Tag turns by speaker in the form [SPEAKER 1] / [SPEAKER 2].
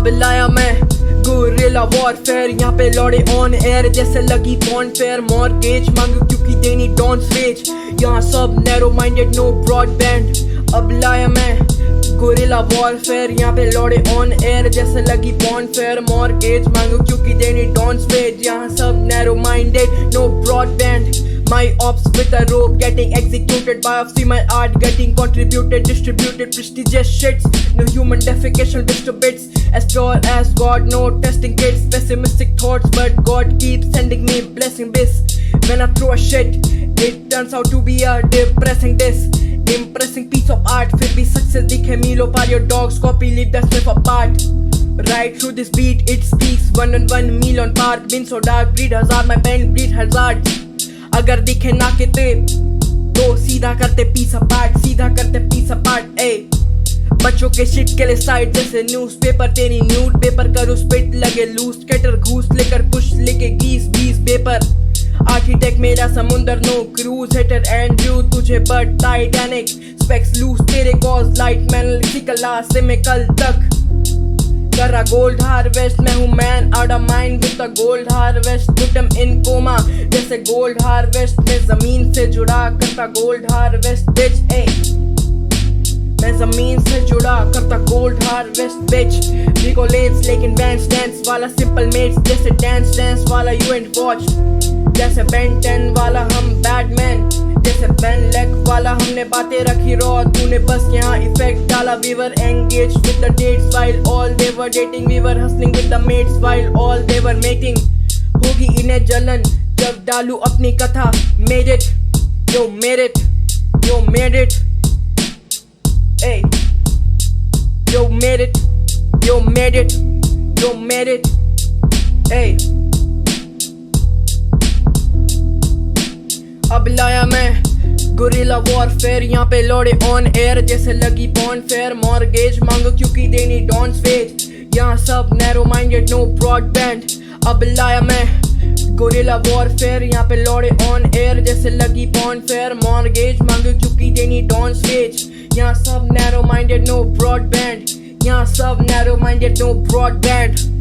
[SPEAKER 1] अब लाया मैं गुरिल्ला वॉरफेयर, यहाँ पे लौड़े ऑन एयर जैसे लगी पॉन्ड फेयर। मॉर्गेज मांगू क्योंकि देनी डॉन स्वेज, यहाँ सब नैरो माइंडेड नो ब्रॉडबैंड। अब लाया मैं गुरिल्ला वॉरफेयर, यहाँ पे लौड़े ऑन एयर जैसे लगी पॉन्ड फेयर। मॉर्गेज मांगू क्योंकि देनी डॉन स्वेज, यहाँ सब narrow minded no broadband. My ops with a rope getting executed, biopsy my art getting contributed, distributed prestigious shits, no human defecation to bits, as pure as God, no testing kits, pessimistic thoughts but God keeps sending me blessing this. When I throw a shit it turns out to be a depressing diss, impressing piece of art, फिर भी success दिखे मीलों पार, your dogs copy leave the slip apart. Right through this beat it speaks, 1-on-1 meal on park, been so dark, breed hazard, my pen breed hazard. अगर दिखे ना के तो सीधा करते पीस अपार्ट, सीधा करते पीस अपार्ट। ए बच्चों के शिट के लिए साइड जैसे न्यूज़पेपर, तेरी न्यूड पेपर करूँ स्पिट लगे लूज, कैटर घूस लेकर पुश लेके 20 पेपर। आर्किटेक्ट मेरा समुंदर नो क्रूज, हेटर एंड्रयू तुझे बट टाइटैनिक, स्पेक्स लूज तेरे कॉज लाइट मैन लिखला से मैं कल तक कर रहा गोल्ड हार्वेस्ट। मैं हूँ man out of mind with the gold harvest, put 'em in coma जैसे गोल्ड हार्वेस्ट। मैं जमीन से जुड़ा करता गोल्ड हार्वेस्ट बिच, ए मैं जमीन से जुड़ा करता गोल्ड हार्वेस्ट बिच। रिकोलेट्स लेकिन बैंड डांस वाला, सिंपल मेट्स जैसे डांस वाला, यू एंड वॉच जैसे बेन 10 वाला, हम बैडमैन जैसे बेन लेग वाला। हमने बातें रखी रॉ, तूने बस यहाँ इफेक्ट डाला। We were engaged with the dates while all they were dating, we were hustling with the mates while all they were making. होगी इन्हें जलन जब डालू अपनी कथा, made it yo made it yo made it, ay yo made it yo made it yo made it, ay अब लाया मैं गुरिल्ला वॉरफेयर, यहाँ पे लौड़े ऑन एयर जैसे लगी पॉन्ड फेयर। मॉर्गेज मांगो क्योंकि देनी डॉन स्वेज, यहाँ सब नैरो माइंडेड नो ब्रॉडबैंड। अब लाया मैं गुरिल्ला वॉरफेयर, यहाँ पे लौड़े ऑन एयर जैसे लगी पॉन्ड फेयर। मॉर्गेज मांगो क्योंकि देनी डॉन स्वेज, यहाँ सब नैरो माइंडेड नो ब्रॉडबैंड, यहाँ सब नैरो माइंडेड नो ब्रॉडबैंड।